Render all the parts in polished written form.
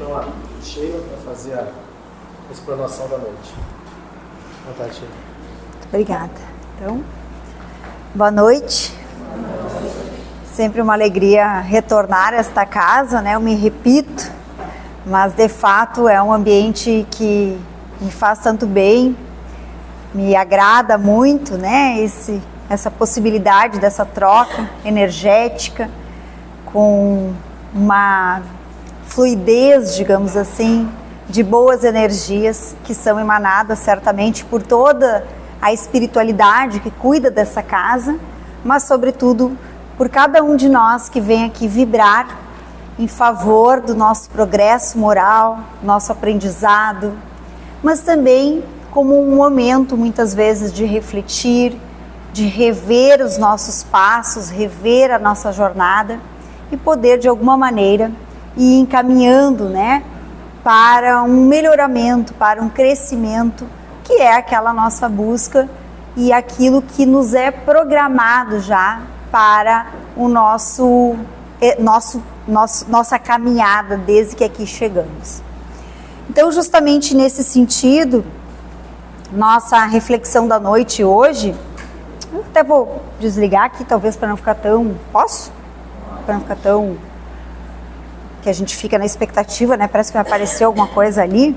então a Sheila para fazer a explanação da noite. Boa tarde, Sheila. Obrigada. Então, boa noite. Sempre uma alegria retornar a esta casa, né? Eu me repito, mas de fato é um ambiente que me faz tanto bem, me agrada muito, né? Essa possibilidade dessa troca energética com uma fluidez, digamos assim, de boas energias que são emanadas certamente por toda a espiritualidade que cuida dessa casa, mas sobretudo por cada um de nós que vem aqui vibrar em favor do nosso progresso moral, nosso aprendizado, mas também como um momento muitas vezes de refletir, de rever os nossos passos, rever a nossa jornada e poder de alguma maneira ir encaminhando, né, para um melhoramento, para um crescimento, que é aquela nossa busca e aquilo que nos é programado já para o nossa caminhada desde que aqui chegamos. Então, justamente nesse sentido, nossa reflexão da noite hoje, eu até vou desligar aqui, talvez para não ficar tão... Posso? Para não ficar tão... que a gente fica na expectativa, né? Parece que vai aparecer alguma coisa ali,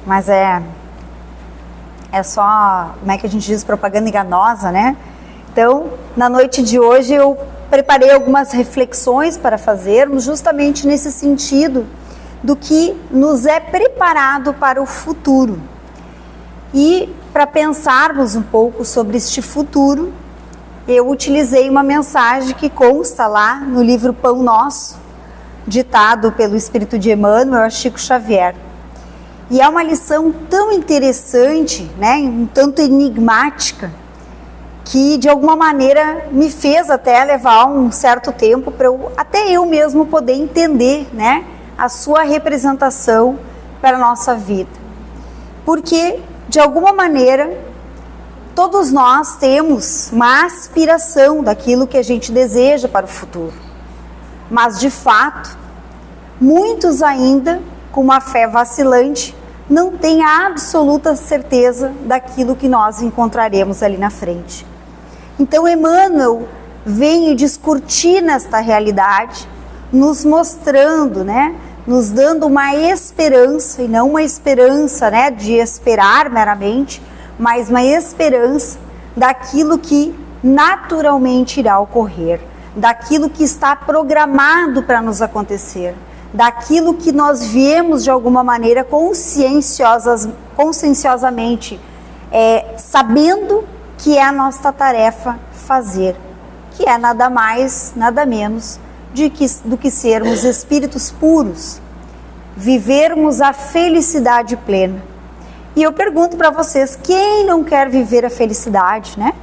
mas é só, como é que a gente diz, propaganda enganosa, né? Então, na noite de hoje eu preparei algumas reflexões para fazermos justamente nesse sentido do que nos é preparado para o futuro. E para pensarmos um pouco sobre este futuro, eu utilizei uma mensagem que consta lá no livro Pão Nosso, ditado pelo Espírito de Emmanuel, Chico Xavier. E é uma lição tão interessante, né, um tanto enigmática, que de alguma maneira me fez até levar um certo tempo para até eu mesmo poder entender, né, a sua representação para a nossa vida. Porque, de alguma maneira, todos nós temos uma aspiração daquilo que a gente deseja para o futuro. Mas, de fato, muitos ainda, com uma fé vacilante, não têm a absoluta certeza daquilo que nós encontraremos ali na frente. Então, Emmanuel vem discutir nesta realidade, nos mostrando, né, nos dando uma esperança, e não uma esperança, né, de esperar meramente, mas uma esperança daquilo que naturalmente irá ocorrer, daquilo que está programado para nos acontecer, daquilo que nós viemos de alguma maneira conscienciosamente, sabendo que é a nossa tarefa fazer, que é nada mais, nada menos do que sermos espíritos puros, vivermos a felicidade plena. E eu pergunto para vocês, quem não quer viver a felicidade, né?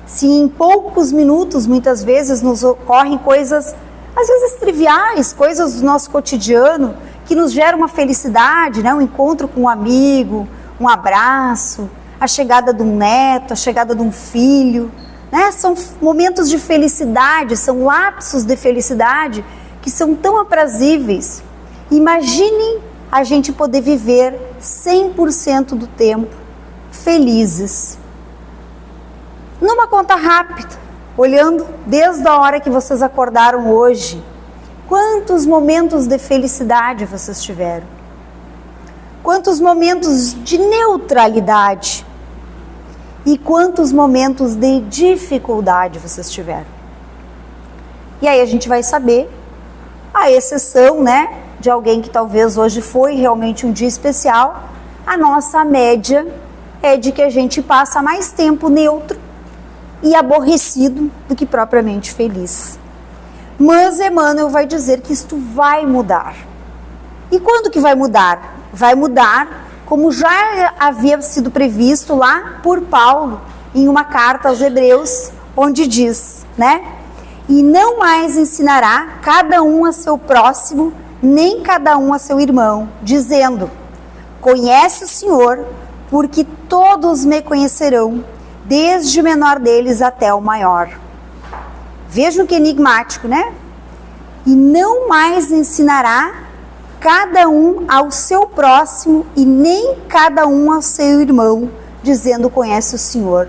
Se em poucos minutos, muitas vezes, nos ocorrem coisas, às vezes triviais, coisas do nosso cotidiano, que nos geram uma felicidade, né? Um encontro com um amigo, um abraço, a chegada de um neto, a chegada de um filho, né? São momentos de felicidade, são lapsos de felicidade que são tão aprazíveis. Imaginem a gente poder viver 100% do tempo felizes. Numa conta rápida, olhando desde a hora que vocês acordaram hoje, quantos momentos de felicidade vocês tiveram? Quantos momentos de neutralidade? E quantos momentos de dificuldade vocês tiveram? E aí a gente vai saber, à exceção, né, de alguém que talvez hoje foi realmente um dia especial, a nossa média é de que a gente passa mais tempo neutro e aborrecido do que propriamente feliz. Mas Emmanuel vai dizer que isto vai mudar. E quando que vai mudar? Vai mudar como já havia sido previsto lá por Paulo, em uma carta aos Hebreus, onde diz, né? E não mais ensinará cada um a seu próximo, nem cada um a seu irmão, dizendo, conhece o Senhor, porque todos me conhecerão, desde o menor deles até o maior. Vejam que enigmático, né? E não mais ensinará cada um ao seu próximo e nem cada um ao seu irmão, dizendo conhece o Senhor.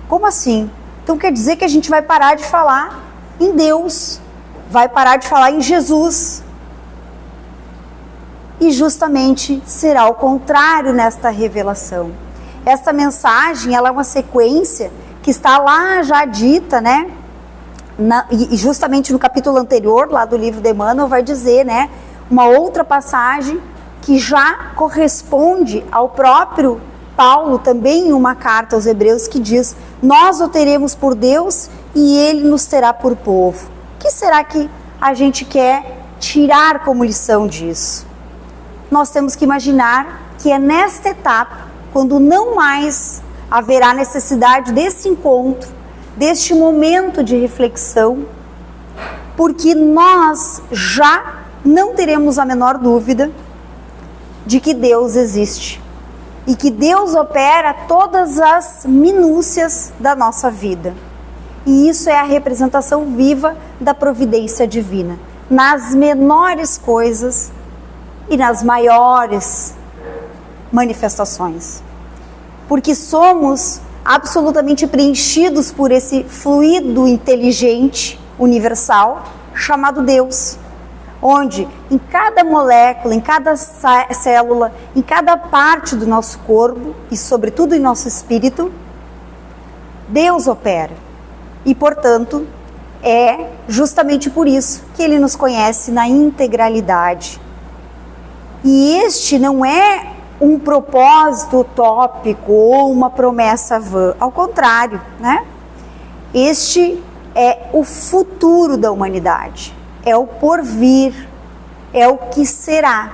Como assim? Então quer dizer que a gente vai parar de falar em Deus, vai parar de falar em Jesus. E justamente será o contrário nesta revelação. Esta mensagem, ela é uma sequência que está lá já dita, né? E justamente no capítulo anterior, lá do livro de Emmanuel, vai dizer, né? Uma outra passagem que já corresponde ao próprio Paulo, também em uma carta aos Hebreus, que diz: nós o teremos por Deus e ele nos terá por povo. O que será que a gente quer tirar como lição disso? Nós temos que imaginar que é nesta etapa, quando não mais haverá necessidade desse encontro, deste momento de reflexão, porque nós já não teremos a menor dúvida de que Deus existe e que Deus opera todas as minúcias da nossa vida. E isso é a representação viva da providência divina, nas menores coisas e nas maiores manifestações. Porque somos absolutamente preenchidos por esse fluido inteligente, universal, chamado Deus, onde em cada molécula, em cada célula, em cada parte do nosso corpo e sobretudo em nosso espírito, Deus opera. E portanto, é justamente por isso que Ele nos conhece na integralidade. E este não é um propósito utópico ou uma promessa vã, ao contrário, né? Este é o futuro da humanidade, é o porvir, é o que será,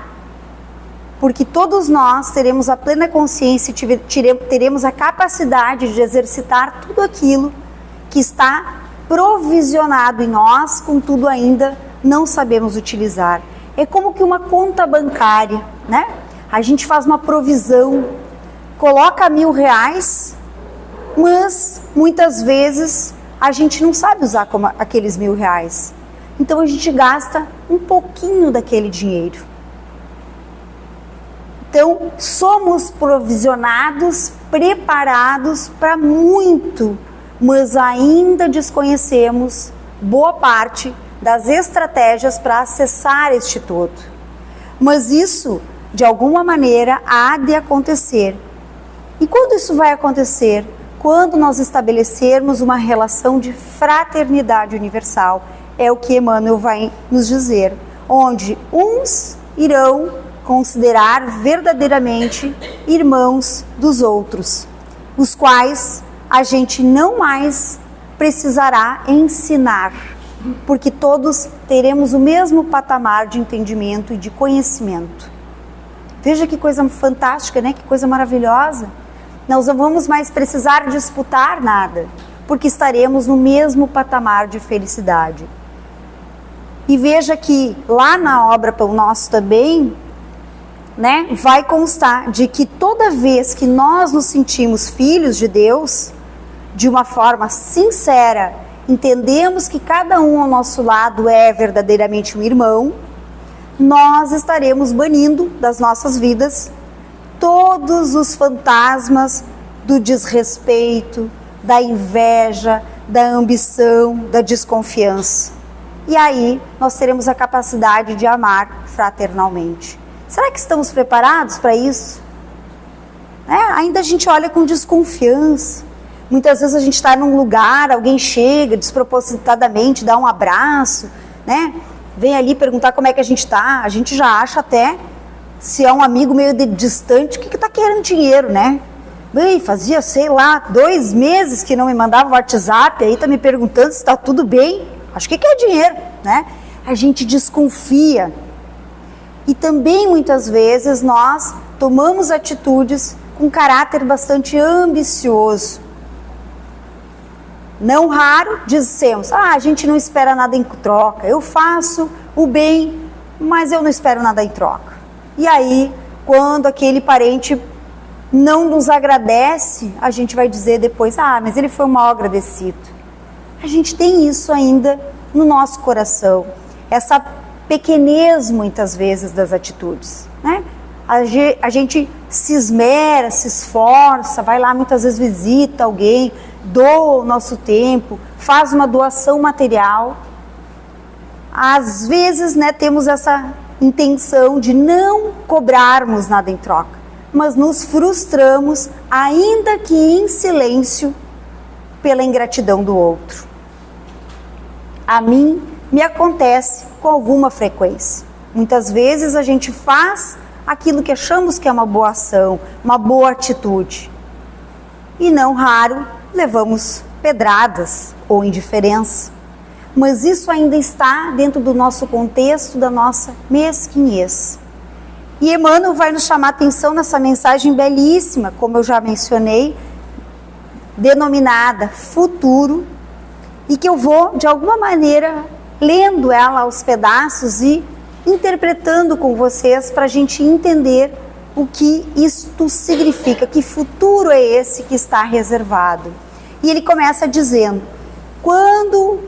porque todos nós teremos a plena consciência e teremos a capacidade de exercitar tudo aquilo que está provisionado em nós, contudo ainda não sabemos utilizar. É como que uma conta bancária, né? A gente faz uma provisão, coloca R$1.000, mas muitas vezes a gente não sabe usar como aqueles R$1.000. Então a gente gasta um pouquinho daquele dinheiro. Então somos provisionados, preparados para muito, mas ainda desconhecemos boa parte das estratégias para acessar este todo. Mas isso, de alguma maneira, há de acontecer. E quando isso vai acontecer? Quando nós estabelecermos uma relação de fraternidade universal. É o que Emmanuel vai nos dizer, onde uns irão considerar verdadeiramente irmãos dos outros, os quais a gente não mais precisará ensinar, porque todos teremos o mesmo patamar de entendimento e de conhecimento. Veja que coisa fantástica, né? Que coisa maravilhosa. Nós não vamos mais precisar disputar nada, porque estaremos no mesmo patamar de felicidade. E veja que lá na obra Pão Nosso também, né, vai constar de que toda vez que nós nos sentimos filhos de Deus, de uma forma sincera, entendemos que cada um ao nosso lado é verdadeiramente um irmão, nós estaremos banindo das nossas vidas todos os fantasmas do desrespeito, da inveja, da ambição, da desconfiança. E aí nós teremos a capacidade de amar fraternalmente. Será que estamos preparados para isso? Ainda a gente olha com desconfiança. Muitas vezes a gente está num lugar, alguém chega despropositadamente, dá um abraço, né? Vem ali perguntar como é que a gente está. A gente já acha até, se é um amigo meio distante, que está querendo dinheiro, né? Bem, fazia, sei lá, 2 meses que não me mandava o WhatsApp, aí está me perguntando se está tudo bem. Acho que quer dinheiro, né? A gente desconfia. E também muitas vezes nós tomamos atitudes com caráter bastante ambicioso. Não raro dizemos, a gente não espera nada em troca, eu faço o bem, mas eu não espero nada em troca. E aí, quando aquele parente não nos agradece, a gente vai dizer depois, mas ele foi um mal agradecido. A gente tem isso ainda no nosso coração, essa pequenez muitas vezes das atitudes, né? A gente se esmera, se esforça, vai lá muitas vezes, visita alguém, doa o nosso tempo, faz uma doação material. Às vezes, né, temos essa intenção de não cobrarmos nada em troca, mas nos frustramos, ainda que em silêncio, pela ingratidão do outro. A mim me acontece com alguma frequência. Muitas vezes a gente faz aquilo que achamos que é uma boa ação, uma boa atitude. E não raro levamos pedradas ou indiferença. Mas isso ainda está dentro do nosso contexto, da nossa mesquinhez. E Emmanuel vai nos chamar a atenção nessa mensagem belíssima, como eu já mencionei, denominada Futuro, e que eu vou, de alguma maneira, lendo ela aos pedaços e interpretando com vocês para a gente entender o que isto significa, que futuro é esse que está reservado. E ele começa dizendo: quando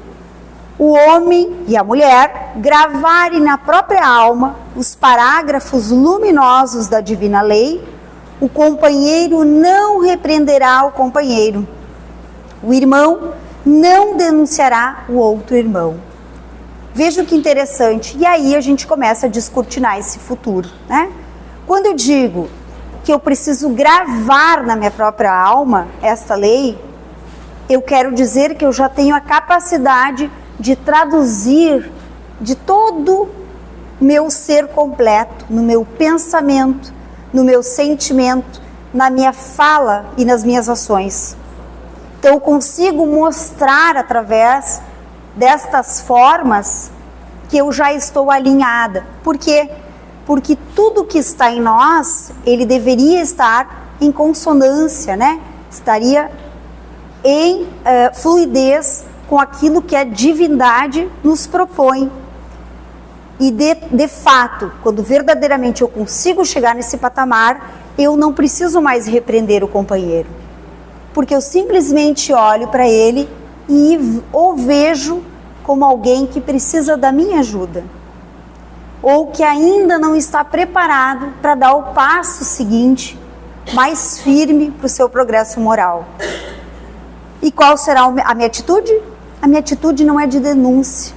o homem e a mulher gravarem na própria alma os parágrafos luminosos da divina lei, o companheiro não repreenderá o companheiro, o irmão não denunciará o outro irmão. Veja que interessante. E aí a gente começa a descortinar esse futuro, né? Quando eu digo que eu preciso gravar na minha própria alma esta lei, eu quero dizer que eu já tenho a capacidade de traduzir de todo meu ser completo, no meu pensamento, no meu sentimento, na minha fala e nas minhas ações. Então eu consigo mostrar através destas formas que eu já estou alinhada. Por quê? Porque tudo que está em nós, ele deveria estar em consonância, né? Estaria em fluidez com aquilo que a divindade nos propõe. E de fato, quando verdadeiramente eu consigo chegar nesse patamar, eu não preciso mais repreender o companheiro, porque eu simplesmente olho para ele e o vejo como alguém que precisa da minha ajuda, ou que ainda não está preparado para dar o passo seguinte, mais firme para o seu progresso moral. E qual será a minha atitude? A minha atitude não é de denúncia,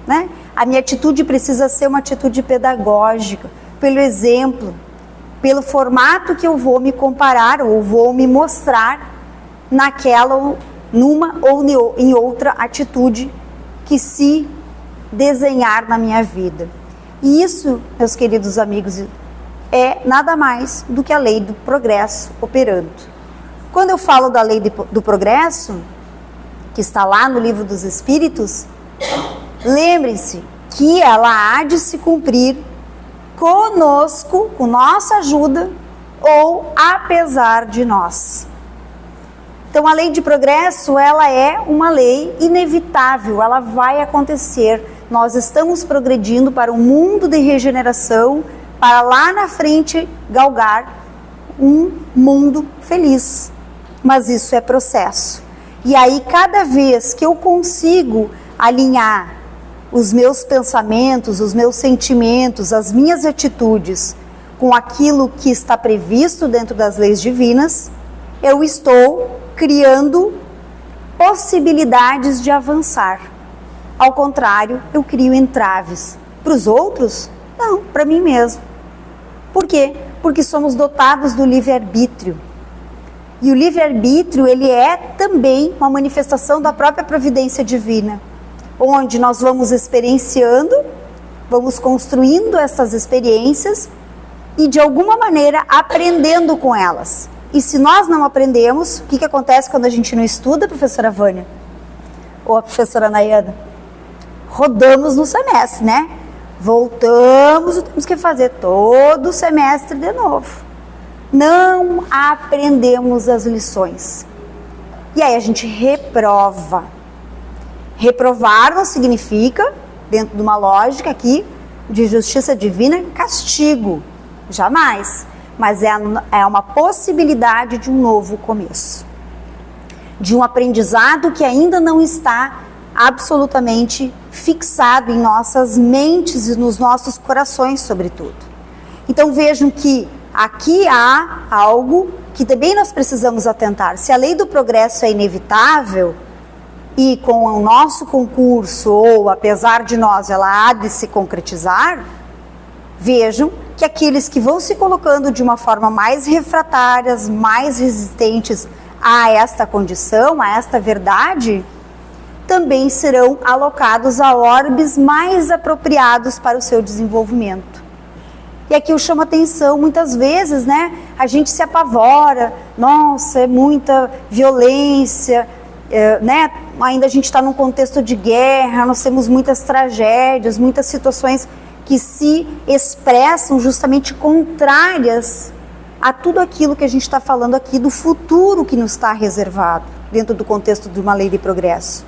né? A minha atitude precisa ser uma atitude pedagógica, pelo exemplo, pelo formato que eu vou me comparar ou vou me mostrar naquela, numa ou em outra atitude que se desenhar na minha vida. E isso, meus queridos amigos, é nada mais do que a lei do progresso operando. Quando eu falo da lei do progresso, que está lá no Livro dos Espíritos, lembrem-se que ela há de se cumprir conosco, com nossa ajuda ou apesar de nós. Então a lei de progresso, ela é uma lei inevitável, ela vai acontecer. Nós estamos progredindo para um mundo de regeneração, para lá na frente galgar um mundo feliz. Mas isso é processo. E aí cada vez que eu consigo alinhar os meus pensamentos, os meus sentimentos, as minhas atitudes com aquilo que está previsto dentro das leis divinas, eu estou criando possibilidades de avançar. Ao contrário, eu crio entraves. Para os outros? Não, para mim mesmo. Por quê? Porque somos dotados do livre-arbítrio. E o livre-arbítrio, ele é também uma manifestação da própria providência divina, onde nós vamos experienciando, vamos construindo essas experiências e de alguma maneira aprendendo com elas. E se nós não aprendemos, o que acontece quando a gente não estuda, professora Vânia? Ou a professora Nayana? Rodamos no semestre, né? Voltamos e temos que fazer todo o semestre de novo. Não aprendemos as lições. E aí a gente reprova. Reprovar não significa, dentro de uma lógica aqui, de justiça divina, castigo. Jamais. Mas é uma possibilidade de um novo começo. De um aprendizado que ainda não está absolutamente fixado em nossas mentes e nos nossos corações, sobretudo. Então vejam que aqui há algo que também nós precisamos atentar. Se a lei do progresso é inevitável, e com o nosso concurso, ou apesar de nós, ela há de se concretizar, vejam que aqueles que vão se colocando de uma forma mais refratárias, mais resistentes a esta condição, a esta verdade, também serão alocados a orbes mais apropriados para o seu desenvolvimento. E aqui eu chamo a atenção, muitas vezes, né, a gente se apavora, nossa, é muita violência, né, ainda a gente está num contexto de guerra, nós temos muitas tragédias, muitas situações que se expressam justamente contrárias a tudo aquilo que a gente está falando aqui do futuro que nos está reservado dentro do contexto de uma lei de progresso.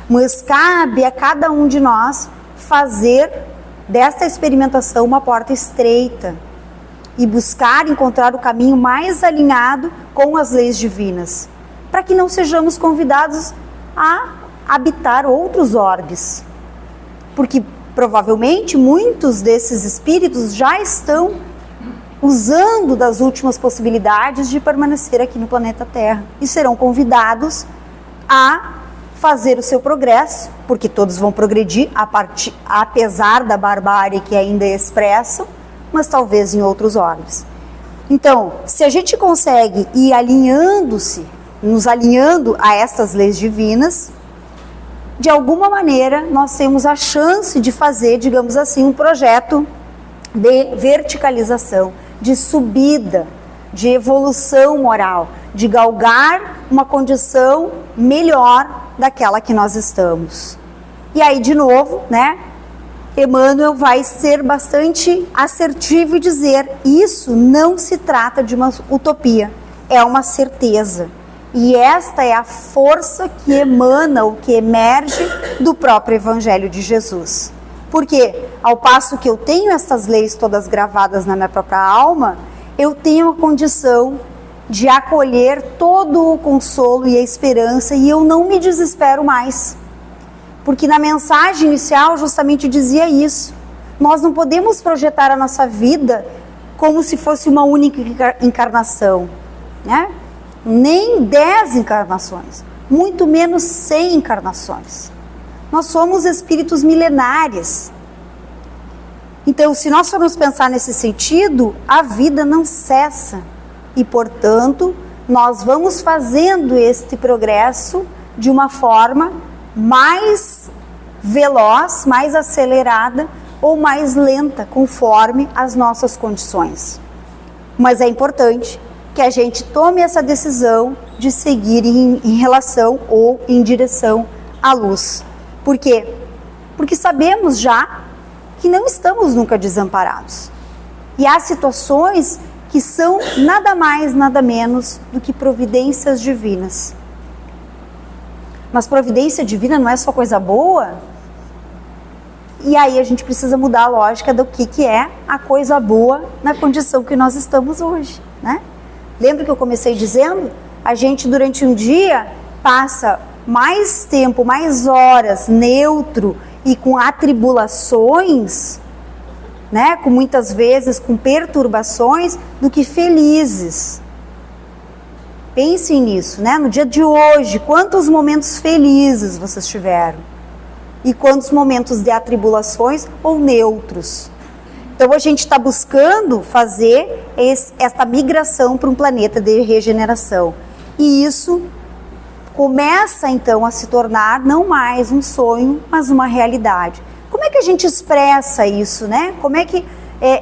Mas cabe a cada um de nós fazer desta experimentação uma porta estreita e buscar encontrar o caminho mais alinhado com as leis divinas, para que não sejamos convidados a habitar outros orbes, porque provavelmente muitos desses espíritos já estão usando das últimas possibilidades de permanecer aqui no planeta Terra e serão convidados a fazer o seu progresso, porque todos vão progredir apesar da barbárie que ainda expressam, mas talvez em outros orbes. Então, se a gente consegue ir alinhando-se, nos alinhando a estas leis divinas, de alguma maneira nós temos a chance de fazer, digamos assim, um projeto de verticalização, de subida, de evolução moral, de galgar uma condição melhor daquela que nós estamos. E aí, de novo, né, Emmanuel vai ser bastante assertivo e dizer: isso não se trata de uma utopia, é uma certeza. E esta é a força que emana, ou que emerge do próprio Evangelho de Jesus. Porque, ao passo que eu tenho estas leis todas gravadas na minha própria alma, eu tenho a condição de acolher todo o consolo e a esperança, e eu não me desespero mais. Porque na mensagem inicial justamente dizia isso. Nós não podemos projetar a nossa vida como se fosse uma única encarnação, né? Nem 10 encarnações, muito menos 100 encarnações. Nós somos espíritos milenares. Então, se nós formos pensar nesse sentido, a vida não cessa. E, portanto, nós vamos fazendo este progresso de uma forma mais veloz, mais acelerada ou mais lenta, conforme as nossas condições. Mas é importante que a gente tome essa decisão de seguir em relação ou em direção à luz. Por quê? Porque sabemos já que não estamos nunca desamparados. E há situações que são nada mais, nada menos do que providências divinas. Mas providência divina não é só coisa boa? E aí a gente precisa mudar a lógica do que é a coisa boa na condição que nós estamos hoje, né? Lembra que eu comecei dizendo? A gente durante um dia passa mais tempo, mais horas neutro e com atribulações, né? Com muitas vezes com perturbações, do que felizes. Pensem nisso, né? No dia de hoje, quantos momentos felizes vocês tiveram? E quantos momentos de atribulações ou neutros? Então a gente está buscando fazer esta migração para um planeta de regeneração. E isso começa então a se tornar não mais um sonho, mas uma realidade. Como é que a gente expressa isso, né? Como é que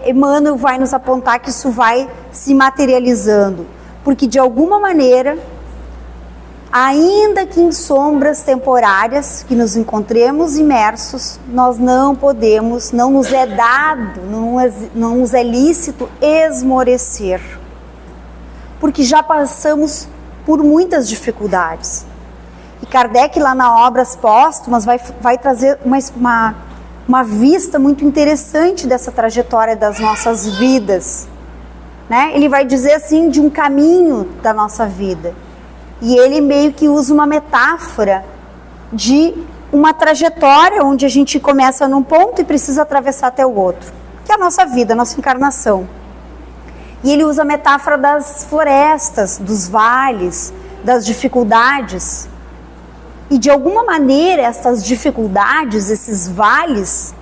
Emmanuel vai nos apontar que isso vai se materializando? Porque de alguma maneira, ainda que em sombras temporárias que nos encontremos imersos, nós não podemos, não nos é dado, não nos é lícito esmorecer. Porque já passamos por muitas dificuldades. E Kardec, lá na Obras Póstumas, vai trazer uma vista muito interessante dessa trajetória das nossas vidas, né? Ele vai dizer assim, de um caminho da nossa vida. E ele meio que usa uma metáfora de uma trajetória onde a gente começa num ponto e precisa atravessar até o outro, que é a nossa vida, a nossa encarnação. E ele usa a metáfora das florestas, dos vales, das dificuldades. E de alguma maneira essas dificuldades, esses vales,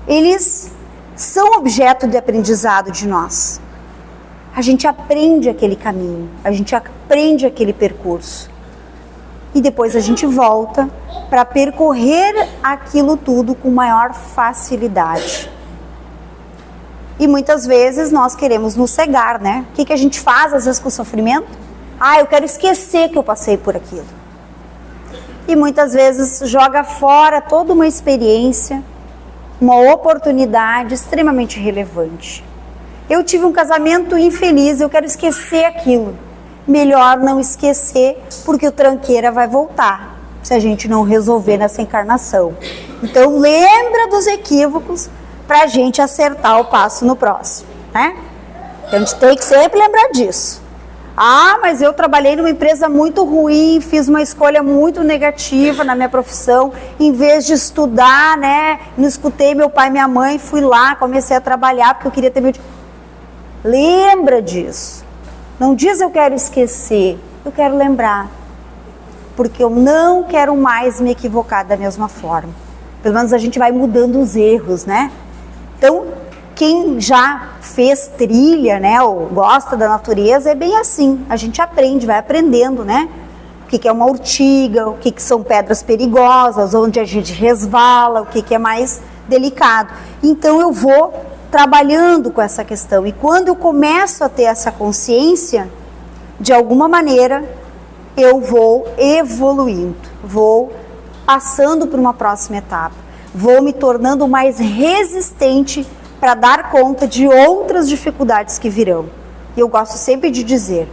eles são objeto de aprendizado de nós. A gente aprende aquele caminho, a gente aprende aquele percurso. E depois a gente volta para percorrer aquilo tudo com maior facilidade. E muitas vezes nós queremos nos cegar, né? O que a gente faz às vezes com o sofrimento? Eu quero esquecer que eu passei por aquilo. E muitas vezes joga fora toda uma experiência, uma oportunidade extremamente relevante. Eu tive um casamento infeliz, eu quero esquecer aquilo. Melhor não esquecer, porque o tranqueira vai voltar, se a gente não resolver nessa encarnação. Então lembra dos equívocos para a gente acertar o passo no próximo, né? Então a gente tem que sempre lembrar disso. Mas eu trabalhei numa empresa muito ruim, fiz uma escolha muito negativa na minha profissão, em vez de estudar, né? Não escutei meu pai e minha mãe, fui lá, comecei a trabalhar porque eu queria ter meu... Lembra disso. Não diz eu quero esquecer, eu quero lembrar. Porque eu não quero mais me equivocar da mesma forma. Pelo menos a gente vai mudando os erros, né? Então, quem já fez trilha, né, ou gosta da natureza, é bem assim. A gente aprende, vai aprendendo, né? O que é uma urtiga, o que são pedras perigosas, onde a gente resvala, o que é mais delicado. Então, eu vou trabalhando com essa questão. E quando eu começo a ter essa consciência, de alguma maneira, eu vou evoluindo, vou passando por uma próxima etapa, vou me tornando mais resistente para dar conta de outras dificuldades que virão. E eu gosto sempre de dizer,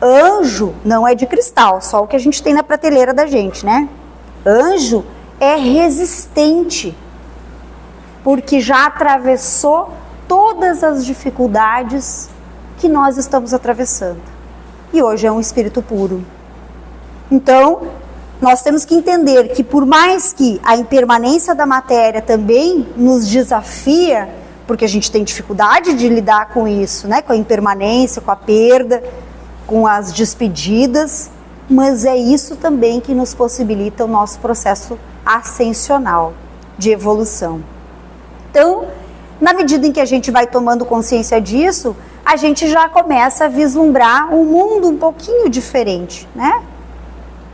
anjo não é de cristal, só o que a gente tem na prateleira da gente, né? Anjo é resistente, porque já atravessou todas as dificuldades que nós estamos atravessando. E hoje é um espírito puro. Então, nós temos que entender que por mais que a impermanência da matéria também nos desafia, porque a gente tem dificuldade de lidar com isso, né? Com a impermanência, com a perda, com as despedidas, mas é isso também que nos possibilita o nosso processo ascensional de evolução. Então, na medida em que a gente vai tomando consciência disso, a gente já começa a vislumbrar um mundo um pouquinho diferente, né?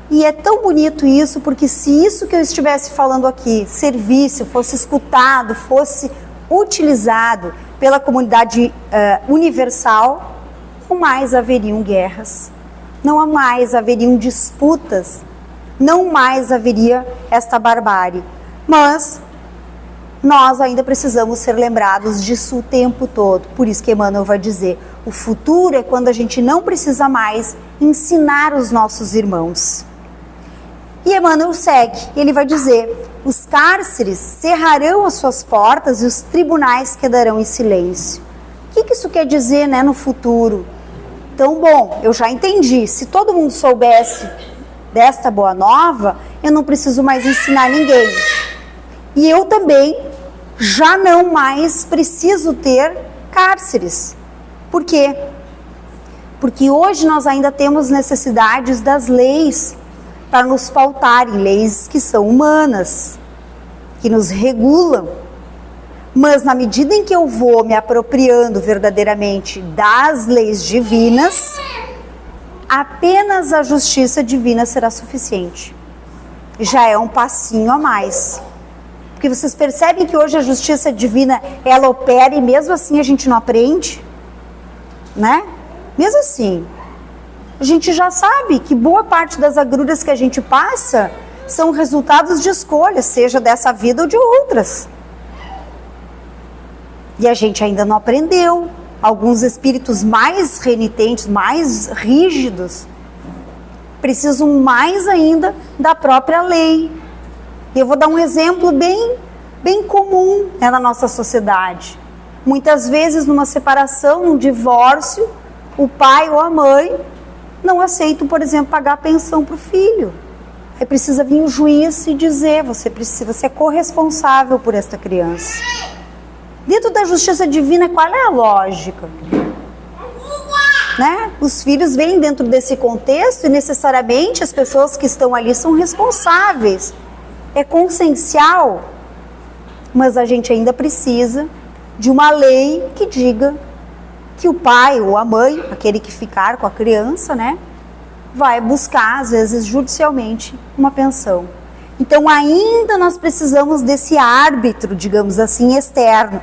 E é tão bonito isso, porque se isso que eu estivesse falando aqui servisse, fosse escutado, fosse utilizado pela comunidade universal, não mais haveriam guerras, não mais haveriam disputas, não mais haveria esta barbárie. Mas nós ainda precisamos ser lembrados disso o tempo todo. Por isso que Emmanuel vai dizer, o futuro é quando a gente não precisa mais ensinar os nossos irmãos. E Emmanuel segue, ele vai dizer, os cárceres cerrarão as suas portas e os tribunais quedarão em silêncio. O que isso quer dizer, né, no futuro? Então, bom, eu já entendi, se todo mundo soubesse desta boa nova, eu não preciso mais ensinar ninguém. E eu também já não mais preciso ter cárceres. Por quê? Porque hoje nós ainda temos necessidades das leis para nos pautarem, leis que são humanas, que nos regulam. Mas na medida em que eu vou me apropriando verdadeiramente das leis divinas, apenas a justiça divina será suficiente. Já é um passinho a mais. Porque vocês percebem que hoje a justiça divina, ela opera e mesmo assim a gente não aprende, né? Mesmo assim, a gente já sabe que boa parte das agruras que a gente passa são resultados de escolhas, seja dessa vida ou de outras. E a gente ainda não aprendeu. Alguns espíritos mais renitentes, mais rígidos, precisam mais ainda da própria lei. E eu vou dar um exemplo bem comum, né, na nossa sociedade. Muitas vezes numa separação, num divórcio, o pai ou a mãe não aceitam, por exemplo, pagar a pensão para o filho. precisa vir um juiz e dizer, você é corresponsável por esta criança. Dentro da justiça divina, qual é a lógica? Né? Os filhos vêm dentro desse contexto e necessariamente as pessoas que estão ali são responsáveis. É consciencial, mas a gente ainda precisa de uma lei que diga que o pai ou a mãe, aquele que ficar com a criança, né, vai buscar, às vezes judicialmente, uma pensão. Então ainda nós precisamos desse árbitro, digamos assim, externo.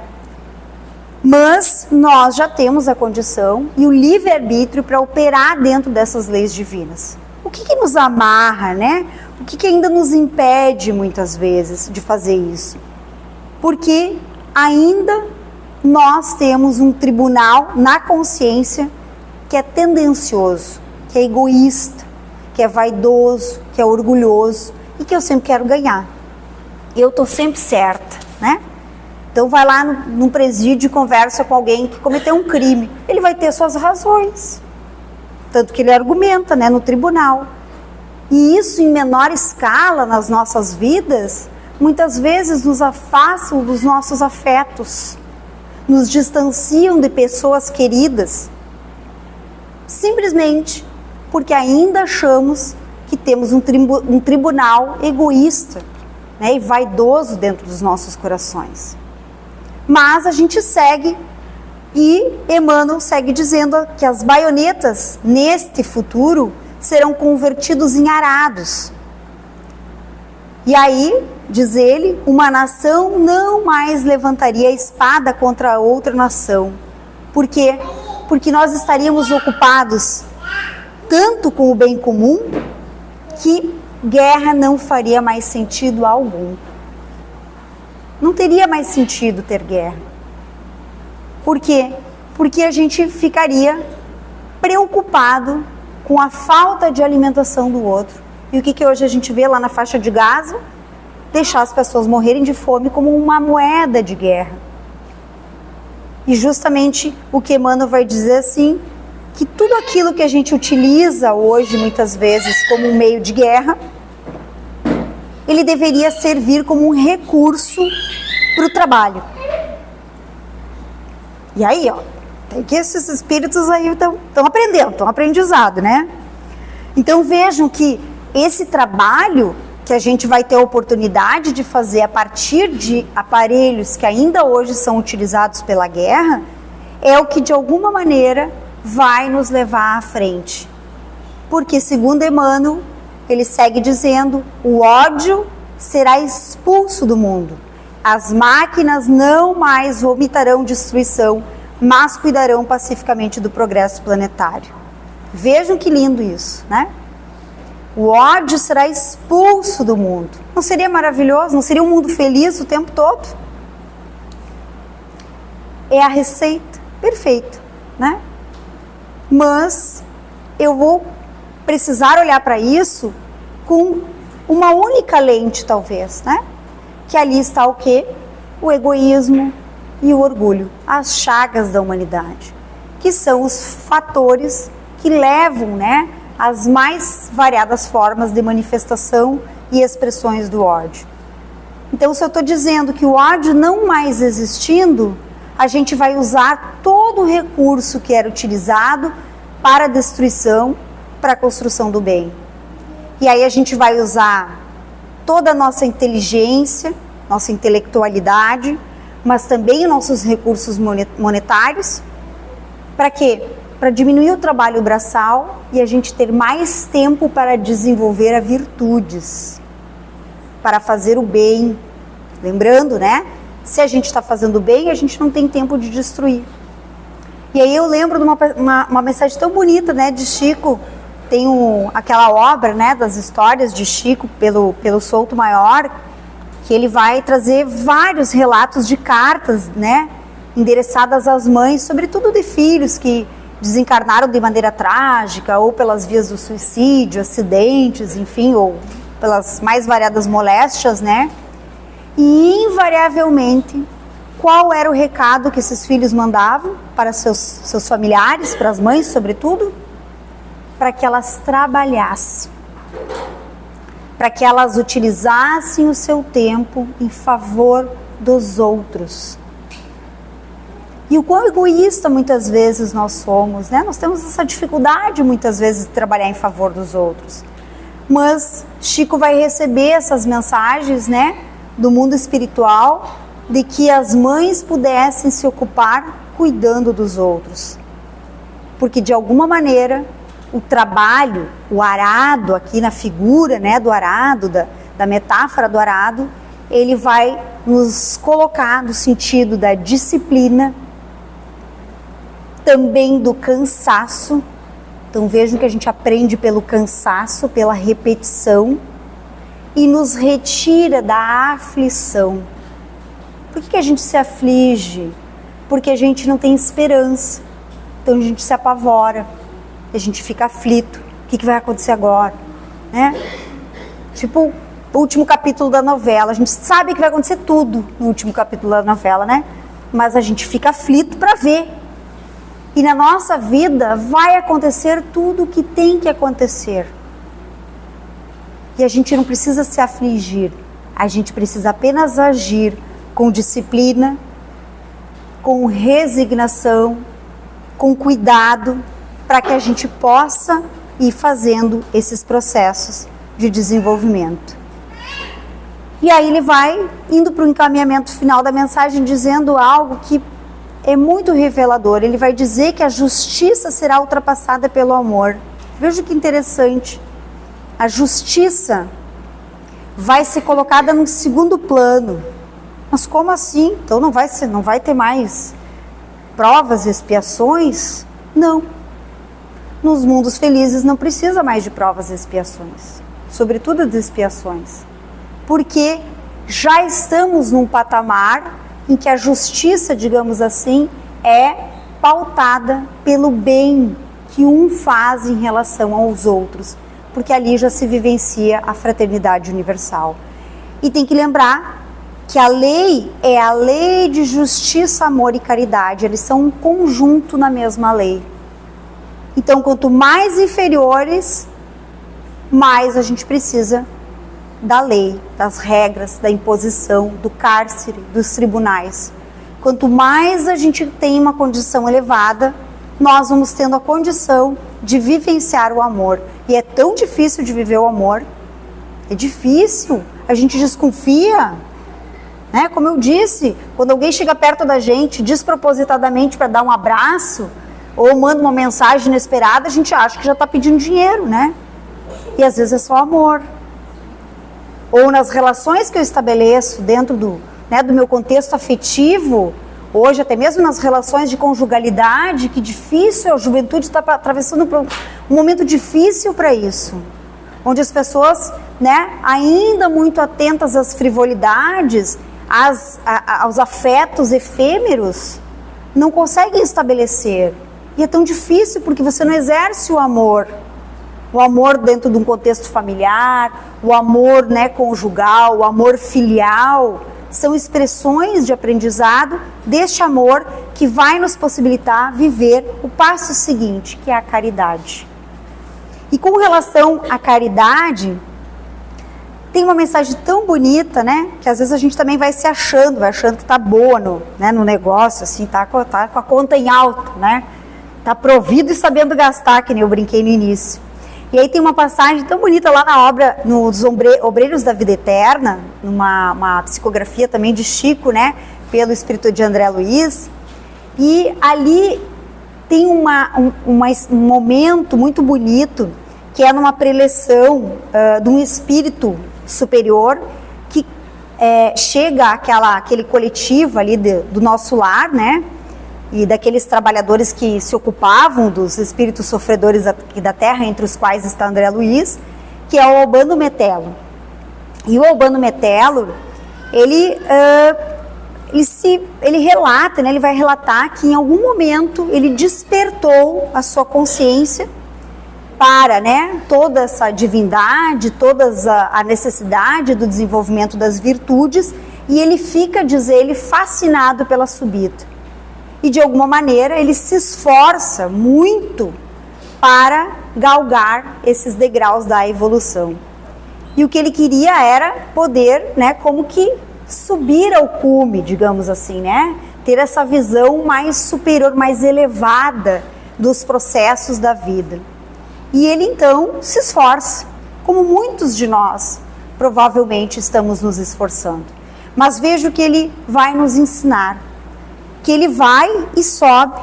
Mas nós já temos a condição e o livre-arbítrio para operar dentro dessas leis divinas. O que nos amarra, né? O que ainda nos impede, muitas vezes, de fazer isso? Porque ainda nós temos um tribunal na consciência que é tendencioso, que é egoísta, que é vaidoso, que é orgulhoso e que eu sempre quero ganhar. Eu estou sempre certa, né? Então vai lá num presídio e conversa com alguém que cometeu um crime. Ele vai ter suas razões. Tanto que ele argumenta, né, no tribunal. E isso em menor escala nas nossas vidas, muitas vezes nos afastam dos nossos afetos. Nos distanciam de pessoas queridas. Simplesmente porque ainda achamos que temos um tribunal egoísta, né, e vaidoso dentro dos nossos corações. Mas a gente segue e Emmanuel segue dizendo que as baionetas neste futuro serão convertidos em arados. E aí, diz ele, uma nação não mais levantaria a espada contra outra nação. Por quê? Porque nós estaríamos ocupados tanto com o bem comum que guerra não faria mais sentido algum. Não teria mais sentido ter guerra. Por quê? Porque a gente ficaria preocupado com a falta de alimentação do outro. E o que hoje a gente vê lá na faixa de Gaza? Deixar as pessoas morrerem de fome como uma moeda de guerra. E justamente o que Emmanuel vai dizer assim, que tudo aquilo que a gente utiliza hoje, muitas vezes, como um meio de guerra, ele deveria servir como um recurso para o trabalho. E aí, ó, tem que esses espíritos aí estão aprendendo, estão aprendizado, né? Então vejam que esse trabalho que a gente vai ter a oportunidade de fazer a partir de aparelhos que ainda hoje são utilizados pela guerra, é o que de alguma maneira vai nos levar à frente. Porque segundo Emmanuel, ele segue dizendo, o ódio será expulso do mundo. As máquinas não mais vomitarão destruição, mas cuidarão pacificamente do progresso planetário. Vejam que lindo isso, né? O ódio será expulso do mundo. Não seria maravilhoso? Não seria um mundo feliz o tempo todo? É a receita perfeita, né? Mas eu vou precisar olhar para isso com uma única lente, talvez, né? Que ali está o quê? O egoísmo e o orgulho, as chagas da humanidade, que são os fatores que levam, né, às mais variadas formas de manifestação e expressões do ódio. Então, se eu estou dizendo que o ódio não mais existindo, a gente vai usar todo o recurso que era utilizado para a destruição, para a construção do bem. E aí a gente vai usar toda a nossa inteligência, nossa intelectualidade, mas também nossos recursos monetários. Para quê? Para diminuir o trabalho braçal e a gente ter mais tempo para desenvolver as virtudes, para fazer o bem. Lembrando, né? Se a gente está fazendo o bem, a gente não tem tempo de destruir. E aí eu lembro de uma mensagem tão bonita, né, de Chico. Tem aquela obra, né, das histórias de Chico pelo Souto Maior, que ele vai trazer vários relatos de cartas, né, endereçadas às mães, sobretudo de filhos que desencarnaram de maneira trágica, ou pelas vias do suicídio, acidentes, enfim, ou pelas mais variadas moléstias, né? E invariavelmente, qual era o recado que esses filhos mandavam para seus familiares, para as mães sobretudo? Para que elas trabalhassem. para que elas utilizassem o seu tempo em favor dos outros. E o quão egoísta muitas vezes nós somos, né? Nós temos essa dificuldade muitas vezes de trabalhar em favor dos outros. Mas Chico vai receber essas mensagens, né, do mundo espiritual, de que as mães pudessem se ocupar cuidando dos outros. Porque de alguma maneira o trabalho, o arado, aqui na figura, né, do arado, da metáfora do arado, ele vai nos colocar no sentido da disciplina, também do cansaço. Então vejam que a gente aprende pelo cansaço, pela repetição, e nos retira da aflição. Por que a gente se aflige? Porque a gente não tem esperança. Então a gente se apavora, a gente fica aflito. O que vai acontecer agora? Né? Tipo o último capítulo da novela. A gente sabe que vai acontecer tudo no último capítulo da novela, né? Mas a gente fica aflito para ver. E na nossa vida vai acontecer tudo o que tem que acontecer. E a gente não precisa se afligir. A gente precisa apenas agir com disciplina, com resignação, com cuidado, para que a gente possa ir fazendo esses processos de desenvolvimento. E aí ele vai indo para o encaminhamento final da mensagem, dizendo algo que é muito revelador. Ele vai dizer que a justiça será ultrapassada pelo amor. Veja que interessante. A justiça vai ser colocada num segundo plano. Mas como assim? Então não vai ter mais provas e expiações? Não. Nos mundos felizes não precisa mais de provas e expiações. Sobretudo de expiações. Porque já estamos num patamar em que a justiça, digamos assim, é pautada pelo bem que um faz em relação aos outros, porque ali já se vivencia a fraternidade universal. E tem que lembrar que a lei é a lei de justiça, amor e caridade, eles são um conjunto na mesma lei. Então, quanto mais inferiores, mais a gente precisa da lei, das regras, da imposição, do cárcere, dos tribunais. Quanto mais a gente tem uma condição elevada, nós vamos tendo a condição de vivenciar o amor. E é tão difícil de viver o amor, é difícil, a gente desconfia, né? Como eu disse, quando alguém chega perto da gente despropositadamente para dar um abraço, ou manda uma mensagem inesperada, a gente acha que já está pedindo dinheiro, né? E às vezes é só amor. Ou nas relações que eu estabeleço dentro do meu contexto afetivo, hoje até mesmo nas relações de conjugalidade, que difícil, a juventude está atravessando um momento difícil para isso, onde as pessoas, né, ainda muito atentas às frivolidades, aos afetos efêmeros, não conseguem estabelecer. E é tão difícil porque você não exerce o amor dentro de um contexto familiar, o amor, né, conjugal, o amor filial, são expressões de aprendizado deste amor que vai nos possibilitar viver o passo seguinte, que é a caridade. E com relação à caridade, tem uma mensagem tão bonita, né, que às vezes a gente também vai achando que tá boa no negócio, assim, tá com a conta em alto, né, tá provido e sabendo gastar, que nem eu brinquei no início. E aí tem uma passagem tão bonita lá na obra, nos Obreiros da Vida Eterna, uma psicografia também de Chico, né, pelo espírito de André Luiz, e ali tem um momento muito bonito, que é numa preleção de um espírito superior, que chega aquele coletivo ali do nosso lar, né, e daqueles trabalhadores que se ocupavam dos espíritos sofredores aqui da Terra, entre os quais está André Luiz, que é o Albano Metelo. E o Albano Metelo, ele relata, né, ele vai relatar que em algum momento ele despertou a sua consciência para, né, toda essa divindade, toda a necessidade do desenvolvimento das virtudes, e ele fica, diz ele, fascinado pela subida. E de alguma maneira ele se esforça muito para galgar esses degraus da evolução. E o que ele queria era poder, né, como que subir ao cume, digamos assim, né? Ter essa visão mais superior, mais elevada dos processos da vida. E ele então se esforça, como muitos de nós provavelmente estamos nos esforçando. Mas veja o que ele vai nos ensinar, que ele vai e sobe,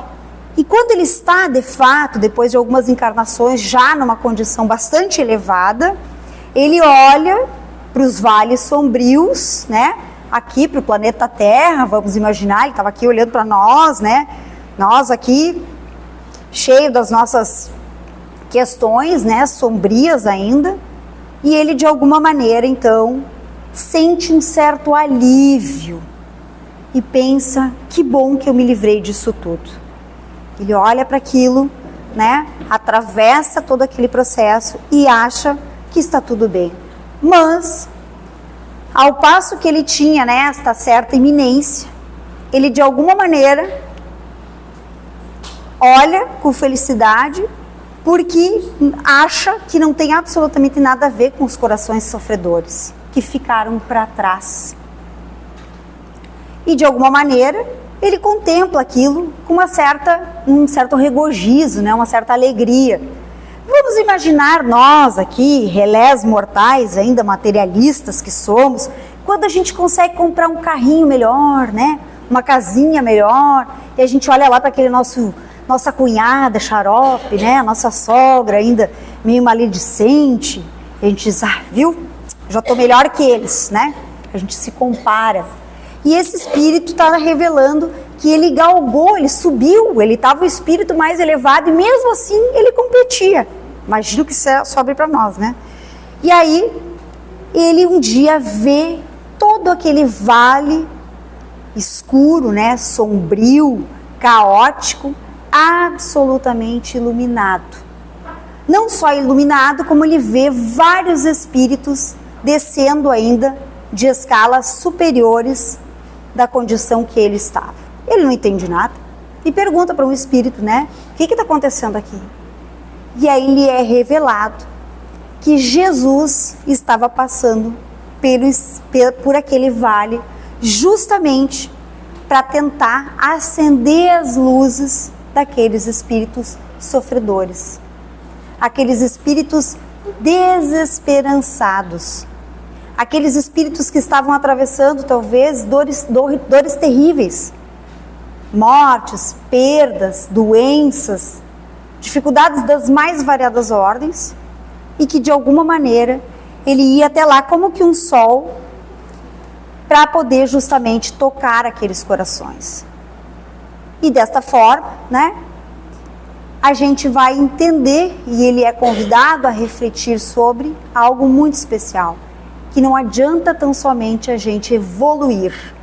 e quando ele está, de fato, depois de algumas encarnações, já numa condição bastante elevada, ele olha para os vales sombrios, né? Aqui para o planeta Terra, vamos imaginar, ele estava aqui olhando para nós, né? Nós aqui, cheio das nossas questões, né? Sombrias ainda. E ele, de alguma maneira, então, sente um certo alívio e pensa, que bom que eu me livrei disso tudo. Ele olha para aquilo, né? Atravessa todo aquele processo e acha que está tudo bem. Mas, ao passo que ele tinha, né, esta certa iminência, ele de alguma maneira olha com felicidade, porque acha que não tem absolutamente nada a ver com os corações sofredores, que ficaram para trás. E de alguma maneira, ele contempla aquilo com um certo regozijo, né, uma certa alegria. Vamos imaginar nós aqui, relés mortais, ainda materialistas que somos, quando a gente consegue comprar um carrinho melhor, né? Uma casinha melhor, e a gente olha lá para aquele nossa cunhada xarope, né? A nossa sogra ainda meio maledicente, e a gente diz, viu? Já estou melhor que eles, né? A gente se compara. E esse espírito está revelando que ele galgou, ele subiu, ele estava o espírito mais elevado e mesmo assim ele competia. Imagina o que sobe para nós, né? E aí, ele um dia vê todo aquele vale escuro, né? Sombrio, caótico, absolutamente iluminado. Não só iluminado, como ele vê vários espíritos descendo ainda de escalas superiores da condição que ele estava. Ele não entende nada e pergunta para um espírito, né? O que está acontecendo aqui? E aí lhe é revelado que Jesus estava passando por aquele vale justamente para tentar acender as luzes daqueles espíritos sofredores, aqueles espíritos desesperançados, aqueles espíritos que estavam atravessando talvez dores terríveis, mortes, perdas, doenças, dificuldades das mais variadas ordens, e que de alguma maneira ele ia até lá como que um sol para poder justamente tocar aqueles corações. E desta forma, né, a gente vai entender, e ele é convidado a refletir sobre algo muito especial, que não adianta tão somente a gente evoluir.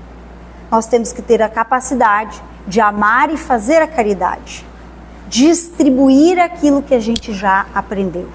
Nós temos que ter a capacidade de amar e fazer a caridade, distribuir aquilo que a gente já aprendeu.